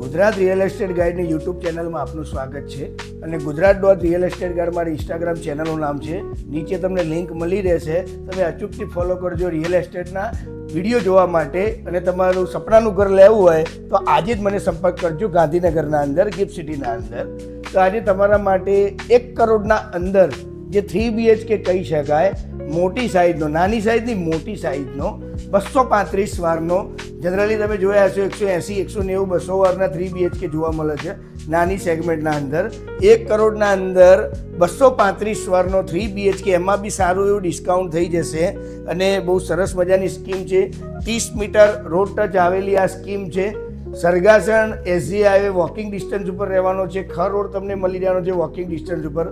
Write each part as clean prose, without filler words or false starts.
Gujarat real estate ગાઈડની YouTube ચેનલમાં આપનું સ્વાગત છે અને ગુજરાત.રિયલ એસ્ટેટ ગાઈડ મારી ઇન્સ્ટાગ્રામ ચેનલનું નામ છે. નીચે તમને લિંક મળી રહેશે. તમે અચૂકથી ફોલો કરજો રિયલ એસ્ટેટના વિડીયો જોવા માટે. અને તમારું સપનાનું ઘર લેવું હોય તો આજે જ મને સંપર્ક કરજો ગાંધીનગરના અંદર, ગિફ્ટ સિટીના અંદર. તો આજે તમારા માટે 1 કરોડના અંદર જે 3 BHK કહી શકાય, મોટી સાઇઝનો, નાની સાઇઝની મોટી સાઇઝનો 235 વારનો, જનરલી તમે જોયા હશો 180, 190, 200 વારના 3 BHK જોવા મળે છે નાની સેગમેન્ટના અંદર. 1 કરોડના અંદર 235 વારનો 3 BHK, એમાં બી સારું એવું ડિસ્કાઉન્ટ થઈ જશે. અને બહુ સરસ મજાની સ્કીમ છે. 30 મીટર રોડ ટચ આવેલી આ સ્કીમ છે. Sargasan SG highway walking distance ઉપર રહેવાનો છે. ખર રોડ તમને મળી રહેવાનો છે વોકિંગ ડિસ્ટન્સ ઉપર.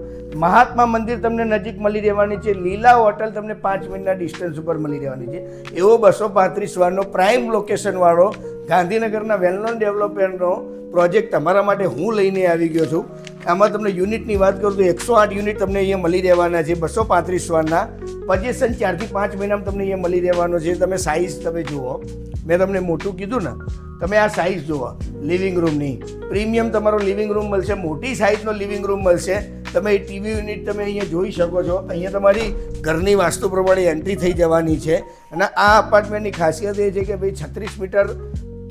મહાત્મા મંદિર તમને નજીક મળી રહેવાની છે. લીલા હોટલ તમને 5 મિનિટના ડિસ્ટન્સ ઉપર મળી રહેવાની છે. એવો 235 વારનો પ્રાઇમ લોકેશનવાળો ગાંધીનગરના વેલનોન ડેવલપમેન્ટનો પ્રોજેક્ટ તમારા માટે હું લઈને આવી ગયો છું. આમાં તમને યુનિટની વાત કરું તો 108 યુનિટ તમને અહીંયા મળી રહેવાના છે 235 વારના. પોઝિશન 4 થી 5 મહિનામાં તમને અહીંયા મળી રહેવાનો છે. તમે સાઇઝ તમે જુઓ, મેં તમને મોટું કીધું ને, તમે આ સાઇઝ જુઓ લિવિંગ રૂમની. પ્રીમિયમ તમારો લિવિંગ રૂમ મળશે, મોટી સાઇઝનો લિવિંગ રૂમ મળશે. તમે ટીવી યુનિટ તમે અહીંયા જોઈ શકો છો. અહીંયા તમારી ઘરની વાસ્તુ પ્રમાણે એન્ટ્રી થઈ જવાની છે. અને આ અપાર્ટમેન્ટની ખાસિયત એ છે કે ભાઈ 36 મીટર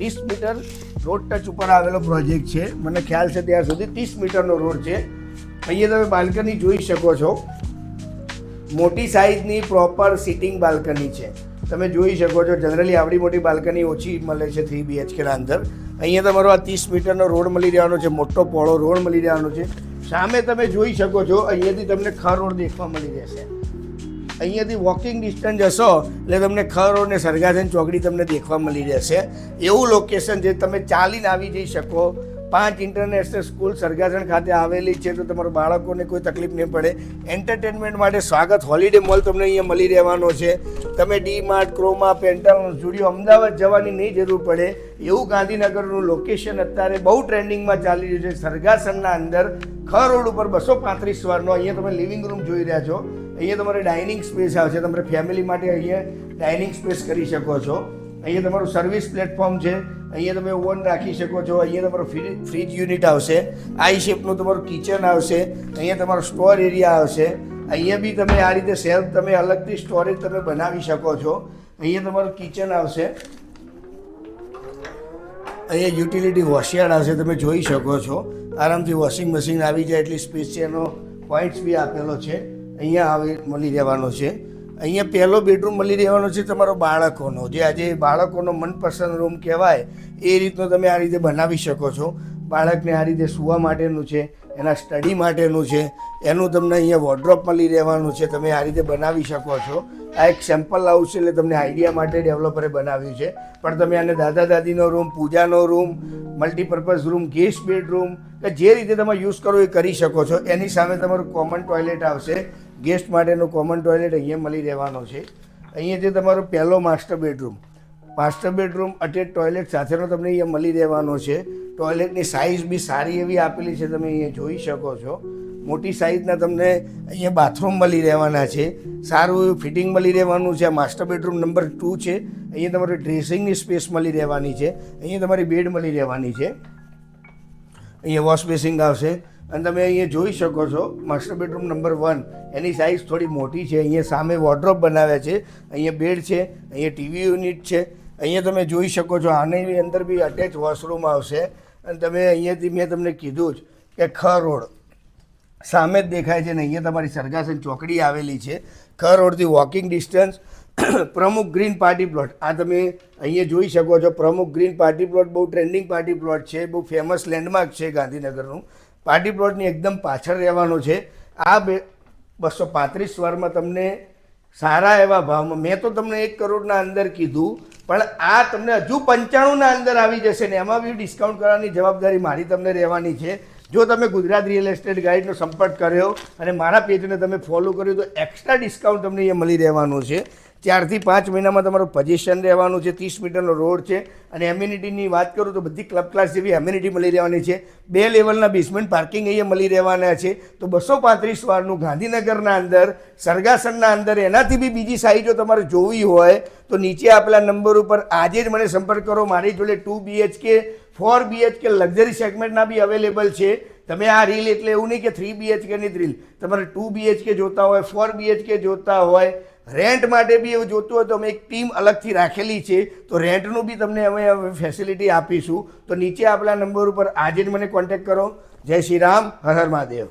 30 મીટર રોડ ટચ ઉપર આવેલો પ્રોજેક્ટ છે. મને ખ્યાલ છે ત્યાં સુધી 30 મીટરનો રોડ છે. અહીંયા તમે બાલ્કની જોઈ શકો છો. મોટી સાઇઝની પ્રોપર સિટિંગ બાલ્કની છે. તમે જોઈ શકો છો. જનરલી આવડી મોટી બાલ્કની ઓછી મળે છે 3 BHKના અંદર. અહીંયા તમારો આ 30 મીટરનો રોડ મળી રહેવાનો છે. મોટો પહોળો રોડ મળી રહેવાનો છે. સામે તમે જોઈ શકો છો, અહીંયાથી તમને ખર રોડ દેખવા મળી રહેશે. અહીંયાથી વોકિંગ ડિસ્ટન્સ જશો એટલે તમને ખર રોડ ને સરગાસન ચોકડી તમને દેખવા મળી રહેશે. એવું લોકેશન છે, તમે ચાલીને આવી જઈ શકો. 5 ઇન્ટરનેશનલ સ્કૂલ સરગાસણ ખાતે આવેલી છે, તો તમારા બાળકોને કોઈ તકલીફ નહીં પડે. એન્ટરટેનમેન્ટ માટે સ્વાગત હોલિડે મોલ તમને અહીંયા મળી રહેવાનો છે. તમે ડી-માર્ટ, ક્રોમા, પેન્ટાલુન, સ્ટુડિયો અમદાવાદ જવાની નહીં જરૂર પડે એવું ગાંધીનગરનું લોકેશન અત્યારે બહુ ટ્રેન્ડિંગમાં ચાલી રહ્યું છે. સરગાસણના અંદર ખર રોડ ઉપર 235 વારનો અહીંયા તમે લિવિંગ રૂમ જોઈ રહ્યા છો. અહીંયા તમારે ડાઇનિંગ સ્પેસ આવશે. તમારે ફેમિલી માટે અહીંયા ડાઇનિંગ સ્પેસ કરી શકો છો. અહીંયા તમારું સર્વિસ પ્લેટફોર્મ છે. અહીંયા તમે ઓવન રાખી શકો છો. અહીંયા તમારો ફ્રીજ યુનિટ આવશે. આઈ શેપનું તમારું કિચન આવશે. અહીંયા તમારો સ્ટોર એરિયા આવશે. અહીંયા બી તમે આ રીતે સેલ્ફ તમે અલગથી સ્ટોરેજ તમે બનાવી શકો છો. અહીંયા તમારું કિચન આવશે. અહીંયા યુટિલિટી વોશયાર્ડ આવશે. તમે જોઈ શકો છો. આરામથી વોશિંગ મશીન આવી જાય એટલી સ્પેસ છે. એનો પોઈન્ટ્સ બી આપેલો છે. અહીંયા આવી મળી રહેવાનો છે. અહીંયા પહેલો બેડરૂમ મળી રહેવાનો છે તમારો બાળકોનો, જે આજે બાળકોનો મનપસંદ રૂમ કહેવાય એ રીતનો તમે આ રીતે બનાવી શકો છો. બાળકને આ રીતે સૂવા માટેનું છે, એના સ્ટડી માટેનું છે, એનું તમને અહીંયા વોર્ડરોબ મળી રહેવાનું છે. તમે આ રીતે બનાવી શકો છો. આ એક સેમ્પલ હાઉસ છે, એટલે તમને આઈડિયા માટે ડેવલપરે બનાવ્યું છે. પણ તમે આને દાદા દાદીનો રૂમ, પૂજાનો room, multipurpose room, guest bedroom કે જે રીતે તમે યુઝ કરો એ કરી શકો છો. એની સામે તમારું કોમન ટોયલેટ આવશે. ગેસ્ટ માટેનો કોમન ટોયલેટ અહીંયા મળી રહેવાનો છે. અહીંયા જે તમારો પહેલો માસ્ટર બેડરૂમ અટેચ ટોયલેટ સાથેનો તમને અહીંયા મળી રહેવાનો છે. ટોયલેટની સાઇઝ બી સારી એવી આપેલી છે, તમે અહીંયા જોઈ શકો છો. મોટી સાઇઝના તમને અહીંયા બાથરૂમ મળી રહેવાના છે. સારું એવું ફિટિંગ મળી રહેવાનું છે. આ માસ્ટર બેડરૂમ નંબર 2 છે. અહીંયા તમારી ડ્રેસિંગની સ્પેસ મળી રહેવાની છે. અહીંયા તમારી બેડ મળી રહેવાની છે. અહીંયા વોશ બેસિંગ આવશે. અને તમે અહીંયા જોઈ શકો છો માસ્ટર બેડરૂમ નંબર 1, એની સાઇઝ થોડી મોટી છે. અહીંયા સામે વોર્ડરોબ બનાવ્યા છે. અહીંયા બેડ છે. અહીંયા ટીવી યુનિટ છે. અહીંયા તમે જોઈ શકો છો. આની અંદર બી અટેચ વોશરૂમ આવશે. અને તમે અહીંયાથી મેં તમને કીધું જ કે ખર રોડ સામે જ દેખાય છે. ને અહીંયા તમારી સરગાસન ચોકડી આવેલી છે. ખર રોડથી વોકિંગ ડિસ્ટન્સ. પ્રમુખ ગ્રીન પાર્ટી પ્લોટ, આ તમે અહીંયા જોઈ શકો છો. પ્રમુખ ગ્રીન પાર્ટી પ્લોટ બહુ ટ્રેન્ડિંગ પાર્ટી પ્લોટ છે. બહુ ફેમસ લેન્ડમાર્ક છે ગાંધીનગરનું. પાર્ટી પ્લોટની એકદમ પાછળ રહેવાનું છે. આ 235 વારમાં તમને સારા એવા ભાવમાં, મેં તો તમને 1 કરોડના અંદર કીધું, પણ આ તમને હજુ 95ના અંદર આવી જશે. ને એમાં બી ડિસ્કાઉન્ટ કરવાની જવાબદારી મારી તમને રહેવાની છે. જો તમે ગુજરાત રિયલ એસ્ટેટ ગાઈડનો સંપર્ક કર્યો અને મારા પેજને તમે ફોલો કર્યું તો એક્સ્ટ્રા ડિસ્કાઉન્ટ તમને અહીંયા મળી રહેવાનું છે. 4 થી 5 મહિનામાં તમારું પોઝિશન રહેવાનું છે. 30 મીટરનો રોડ છે. અને એમ્યુનિટીની વાત કરું તો બધી ક્લબ ક્લાસ જેવી એમ્યુનિટી મળી રહેવાની છે. 2 લેવલના બેસમેન્ટ પાર્કિંગ અહીંયા મળી રહેવાના છે. તો 235 વારનું ગાંધીનગરના અંદર, સરગાસણના અંદર, એનાથી બી બીજી સાઇઝો તમારે જોવી હોય તો નીચે આપેલા નંબર ઉપર આજે જ મને સંપર્ક કરો. મારી જોડે 2 BHK 4 BHK લક્ઝરી સેગમેન્ટના બી અવેલેબલ છે. તમે આ રીલ એટલે એવું નહીં કે 3 BHKની જ રીલ, તમારે 2 BHK જોતા હોય, 4 BHK જોતા હોય, રેન્ટ માટે બી એવું જોતું હોય તો અમે એક ટીમ અલગથી રાખેલી છે. તો રેન્ટનું બી તમને અમે ફેસિલિટી આપીશું. તો નીચે આપેલા નંબર ઉપર આજે જ મને કોન્ટેક્ટ કરો. જય શ્રી રામ, હર હર મહાદેવ.